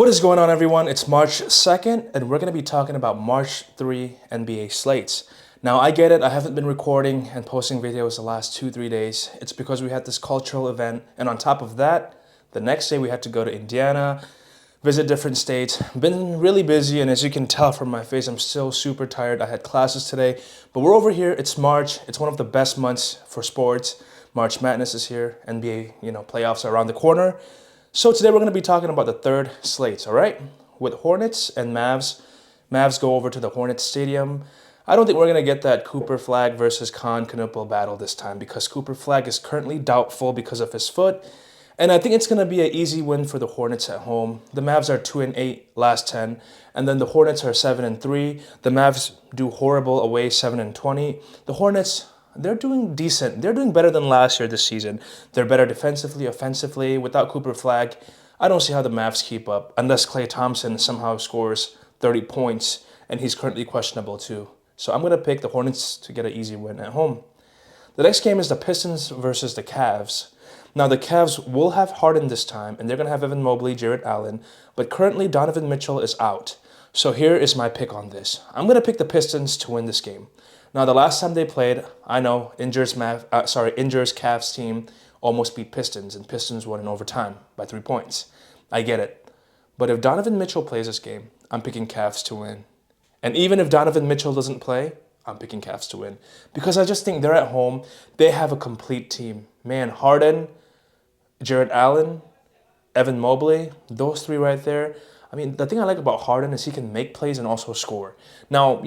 What is going on, everyone? It's March 2nd, and we're going to be talking about March 3 NBA slates. Now, I get it, I haven't been recording and posting videos the last 2-3 days. It's because we had this cultural event, and on top of that, the next day we had to go to Indiana, visit different states. Been really busy, and as you can tell from my face, I'm still super tired. I had classes today, but we're over here. It's March. It's one of the best months for sports. March Madness is here. NBA, playoffs are around the corner. So today we're going to be talking about the third slates, all right? With Hornets and Mavs. Mavs go over to the Hornets Stadium. I don't think we're going to get that Cooper Flag versus Khan Knuppel battle this time because Cooper Flag is currently doubtful because of his foot. And I think it's going to be an easy win for the Hornets at home. The Mavs are 2-8 last 10, and then the Hornets are 7-3. The Mavs do horrible away, 7-20. The Hornets, they're doing decent. They're doing better than last year this season. They're better defensively, offensively. Without Cooper Flag, I don't see how the Mavs keep up unless Klay Thompson somehow scores 30 points, and he's currently questionable too. So I'm going to pick the Hornets to get an easy win at home. The next game is the Pistons versus the Cavs. Now, the Cavs will have Harden this time, and they're going to have Evan Mobley, Jarrett Allen, but currently Donovan Mitchell is out. So here is my pick on this. I'm going to pick the Pistons to win this game. Now, the last time they played, I know, Injures Cavs team almost beat Pistons, and Pistons won in overtime by 3 points. I get it. But if Donovan Mitchell plays this game, I'm picking Cavs to win. And even if Donovan Mitchell doesn't play, I'm picking Cavs to win. Because I just think they're at home. They have a complete team. Man, Harden, Jarrett Allen, Evan Mobley, those three right there. I mean, the thing I like about Harden is he can make plays and also score. Now,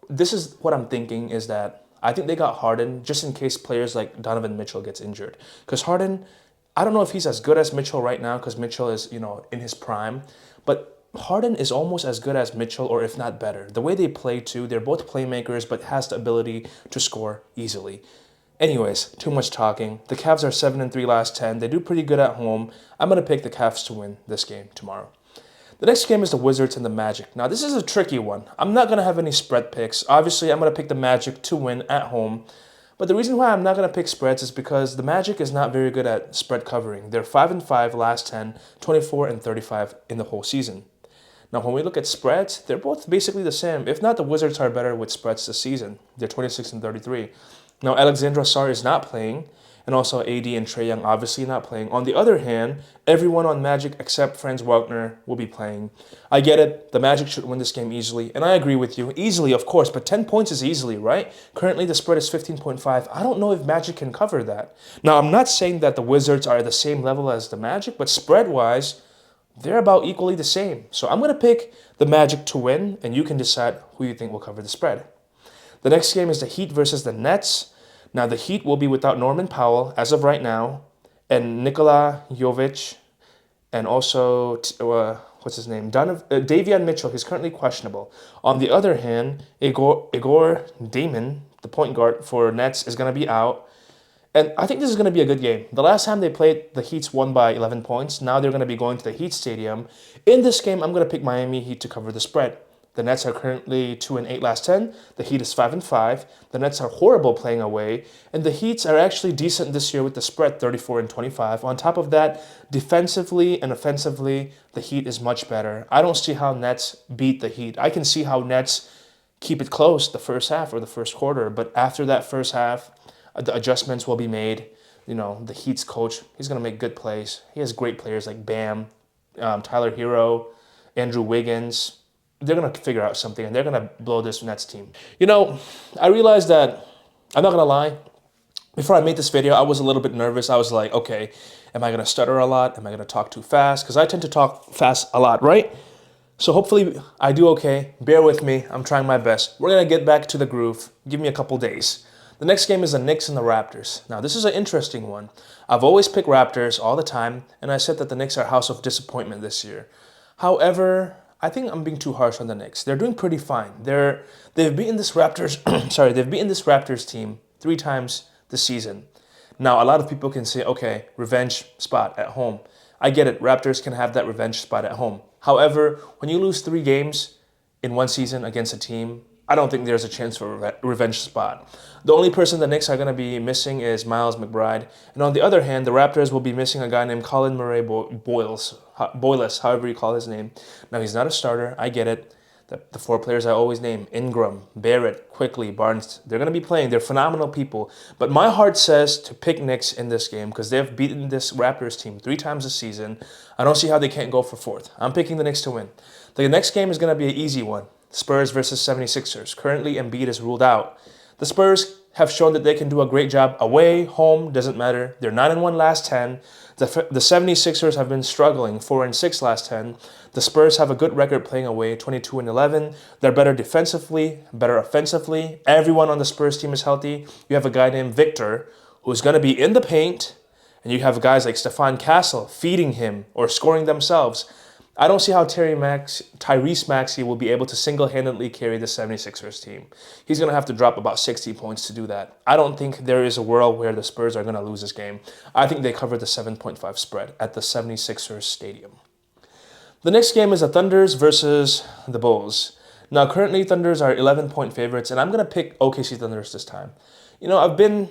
this is what I'm thinking is that I think they got Harden just in case players like Donovan Mitchell gets injured. Because Harden, I don't know if he's as good as Mitchell right now because Mitchell is, in his prime. But Harden is almost as good as Mitchell or if not better. The way they play too, they're both playmakers but has the ability to score easily. Anyways, too much talking. The Cavs are 7-3 last 10. They do pretty good at home. I'm going to pick the Cavs to win this game tomorrow. The next game is the Wizards and the Magic. Now, this is a tricky one. I'm not going to have any spread picks. Obviously, I'm going to pick the Magic to win at home. But the reason why I'm not going to pick spreads is because the Magic is not very good at spread covering. They're 5-5 last 10, 24-35 in the whole season. Now, when we look at spreads, they're both basically the same. If not, the Wizards are better with spreads this season. They're 26-33. Now, Alexandra Sarr is not playing, and also AD and Trae Young obviously not playing. On the other hand, everyone on Magic except Franz Wagner will be playing. I get it. The Magic should win this game easily, and I agree with you. Easily, of course, but 10 points is easily, right? Currently, the spread is 15.5. I don't know if Magic can cover that. Now, I'm not saying that the Wizards are at the same level as the Magic, but spread-wise, they're about equally the same. So I'm going to pick the Magic to win, and you can decide who you think will cover the spread. The next game is the Heat versus the Nets. Now, the Heat will be without Norman Powell as of right now, and Nikola Jovic, and also, what's his name? Davion Mitchell. He's currently questionable. On the other hand, Igor Damon, the point guard for Nets, is going to be out. And I think this is going to be a good game. The last time they played, the Heats won by 11 points. Now they're going to be going to the Heat Stadium. In this game, I'm going to pick Miami Heat to cover the spread. The Nets are currently 2-8 last 10. The Heat is 5-5. The Nets are horrible playing away. And the Heats are actually decent this year with the spread 34-25. On top of that, defensively and offensively, the Heat is much better. I don't see how Nets beat the Heat. I can see how Nets keep it close the first half or the first quarter. But after that first half, the adjustments will be made. The Heat's coach, he's going to make good plays. He has great players like Bam, Tyler Hero, Andrew Wiggins. They're going to figure out something, and they're going to blow this Nets team. I realized that, I'm not going to lie, before I made this video, I was a little bit nervous. I was like, okay, am I going to stutter a lot? Am I going to talk too fast? Because I tend to talk fast a lot, right? So hopefully I do okay. Bear with me. I'm trying my best. We're going to get back to the groove. Give me a couple days. The next game is the Knicks and the Raptors. Now, this is an interesting one. I've always picked Raptors all the time, and I said that the Knicks are a house of disappointment this year. However, I think I'm being too harsh on the Knicks. They're doing pretty fine. They've beaten this Raptors they've beaten this Raptors team 3 times this season. Now, a lot of people can say, okay, revenge spot at home. I get it. Raptors can have that revenge spot at home. However, when you lose 3 games in one season against a team I don't think there's a chance for a revenge spot. The only person the Knicks are going to be missing is Miles McBride. And on the other hand, the Raptors will be missing a guy named Colin Murray Boyles, however you call his name. Now, he's not a starter. I get it. The four players I always name, Ingram, Barrett, Quickly, Barnes, they're going to be playing. They're phenomenal people. But my heart says to pick Knicks in this game because they've beaten this Raptors team 3 times this season. I don't see how they can't go for 4th. I'm picking the Knicks to win. The next game is going to be an easy one. Spurs versus 76ers. Currently, Embiid is ruled out. The Spurs have shown that they can do a great job away, home, doesn't matter. They're 9-1 last 10. The 76ers have been struggling, 4-6 last 10. The Spurs have a good record playing away, 22-11. They're better defensively, better offensively. Everyone on the Spurs team is healthy. You have a guy named Victor who's going to be in the paint, and you have guys like Stephon Castle feeding him or scoring themselves. I don't see how Tyrese Maxey will be able to single-handedly carry the 76ers team. He's going to have to drop about 60 points to do that. I don't think there is a world where the Spurs are going to lose this game. I think they cover the 7.5 spread at the 76ers stadium. The next game is the Thunders versus the Bulls. Now, currently, Thunders are 11-point favorites, and I'm going to pick OKC Thunders this time. You know, I've been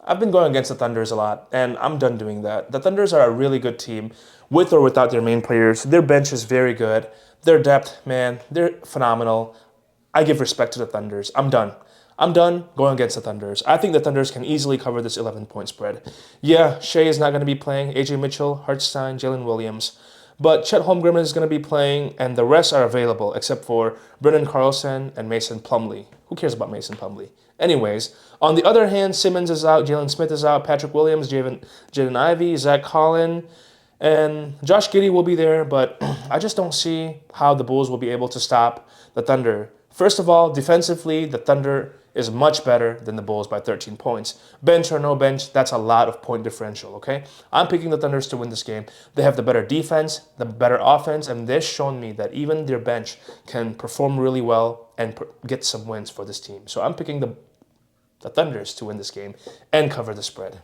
going against the Thunders a lot, and I'm done doing that. The Thunders are a really good team, with or without their main players. Their bench is very good. Their depth, man, they're phenomenal. I give respect to the Thunders. I'm done. I'm done going against the Thunders. I think the Thunders can easily cover this 11-point spread. Yeah, Shea is not going to be playing. AJ Mitchell, Hartenstein, Jalen Williams. But Chet Holmgren is going to be playing, and the rest are available, except for Brendan Carlson and Mason Plumlee. Who cares about Mason Plumlee? Anyways, on the other hand, Simmons is out, Jalen Smith is out, Patrick Williams, Jaden Ivey, Zach Collin, and Josh Giddey will be there, but I just don't see how the Bulls will be able to stop the Thunder. First of all, defensively, the Thunder is much better than the Bulls by 13 points. Bench or no bench, that's a lot of point differential, okay? I'm picking the Thunders to win this game. They have the better defense, the better offense, and they've shown me that even their bench can perform really well and get some wins for this team. So I'm picking the Thunders to win this game and cover the spread.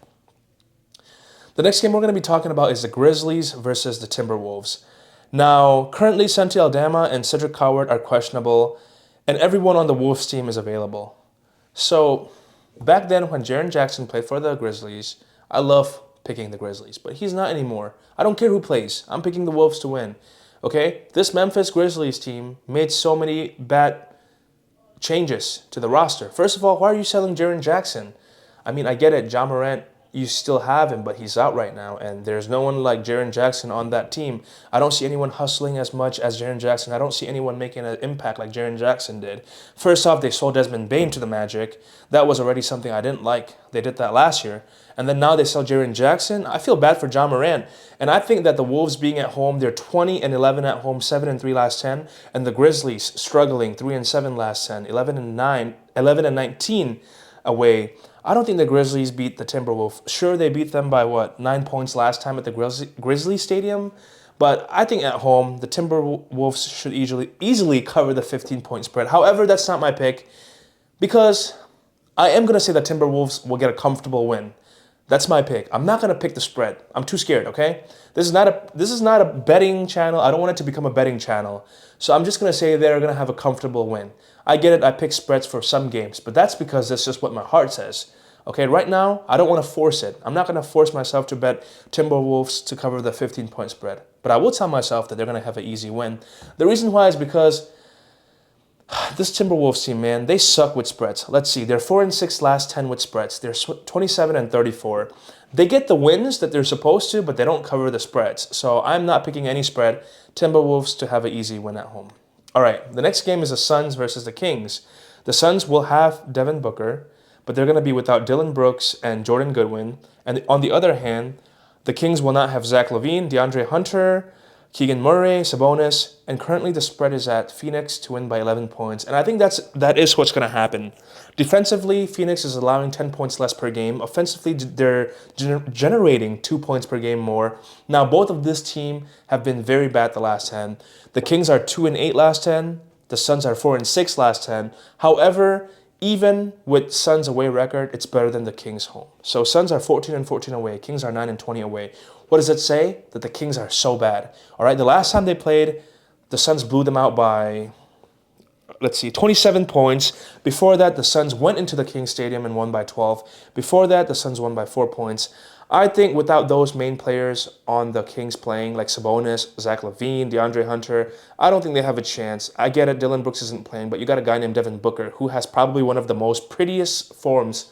The next game we're going to be talking about is the Grizzlies versus the Timberwolves. Now, currently Santi Aldama and Cedric Coward are questionable, and everyone on the Wolves team is available. So, back then when Jaren Jackson played for the Grizzlies, I love picking the Grizzlies, but he's not anymore. I don't care who plays. I'm picking the Wolves to win. Okay? This Memphis Grizzlies team made so many bad changes to the roster. First of all, why are you selling Jaren Jackson? I mean, I get it. Ja Morant, you still have him, but he's out right now, and there's no one like Jaren Jackson on that team. I don't see anyone hustling as much as Jaren Jackson. I don't see anyone making an impact like Jaren Jackson did. First off, they sold Desmond Bane to the Magic. That was already something I didn't like. They did that last year. And then now they sell Jaren Jackson. I feel bad for Ja Morant. And I think that the Wolves being at home, they're 20-11 at home, 7-3 last 10. And the Grizzlies struggling, 3-7 last 10, 11-19 away. I don't think the Grizzlies beat the Timberwolves. Sure, they beat them by, 9 points last time at the Grizzlies Stadium? But I think at home, the Timberwolves should easily cover the 15-point spread. However, that's not my pick because I am going to say the Timberwolves will get a comfortable win. That's my pick. I'm not going to pick the spread. I'm too scared, okay? This is not a betting channel. I don't want it to become a betting channel. So I'm just going to say they're going to have a comfortable win. I get it. I pick spreads for some games, but that's because that's just what my heart says. Okay, right now, I don't want to force it. I'm not going to force myself to bet Timberwolves to cover the 15-point spread. But I will tell myself that they're going to have an easy win. The reason why is because this Timberwolves team, man, they suck with spreads. Let's see. They're 4-6 last 10 with spreads. They're 27-34. They get the wins that they're supposed to, but they don't cover the spreads. So I'm not picking any spread. Timberwolves to have an easy win at home. All right, the next game is the Suns versus the Kings. The Suns will have Devin Booker, but they're going to be without Dylan Brooks and Jordan Goodwin. And on the other hand, the Kings will not have Zach LaVine, DeAndre Hunter, Keegan Murray, Sabonis, and currently the spread is at Phoenix to win by 11 points. And I think that is what's going to happen. Defensively, Phoenix is allowing 10 points less per game. Offensively, they're generating 2 points per game more. Now, both of this team have been very bad the last 10. The Kings are 2-8 last 10. The Suns are 4-6 last 10. However, even with Suns away record, it's better than the Kings home. So Suns are 14-14 away. Kings are 9-20 away. What does it say? That the Kings are so bad. All right, the last time they played, the Suns blew them out by let's see, 27 points. Before that, the Suns went into the King Stadium and won by 12. Before that, the Suns won by 4 points. I think without those main players on the Kings playing, like Sabonis, Zach LaVine, DeAndre Hunter, I don't think they have a chance. I get it, Dylan Brooks isn't playing, but you got a guy named Devin Booker who has probably one of the most prettiest forms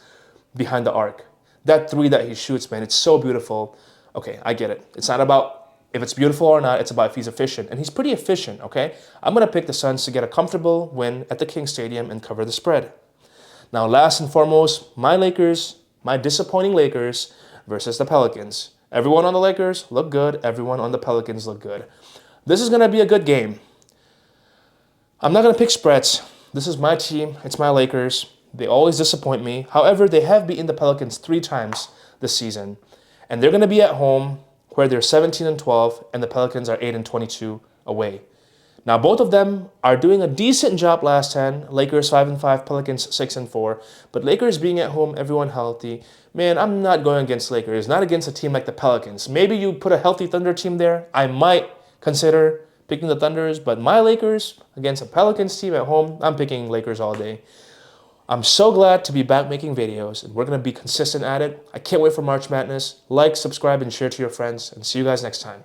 behind the arc. That three that he shoots, man, it's so beautiful. Okay, I get it. It's not about if it's beautiful or not, it's about if he's efficient. And he's pretty efficient, okay? I'm going to pick the Suns to get a comfortable win at the King Stadium and cover the spread. Now, last and foremost, my Lakers, my disappointing Lakers versus the Pelicans. Everyone on the Lakers look good. Everyone on the Pelicans look good. This is going to be a good game. I'm not going to pick spreads. This is my team. It's my Lakers. They always disappoint me. However, they have beaten the Pelicans 3 times this season. And they're going to be at home where they're 17-12 and the Pelicans are 8-22 away. Now, both of them are doing a decent job last 10. Lakers 5-5, Pelicans 6-4. But Lakers being at home, everyone healthy. Man, I'm not going against Lakers, not against a team like the Pelicans. Maybe you put a healthy Thunder team there. I might consider picking the Thunders, but my Lakers against a Pelicans team at home, I'm picking Lakers all day. I'm so glad to be back making videos, and we're going to be consistent at it. I can't wait for March Madness. Like, subscribe, and share to your friends, and see you guys next time.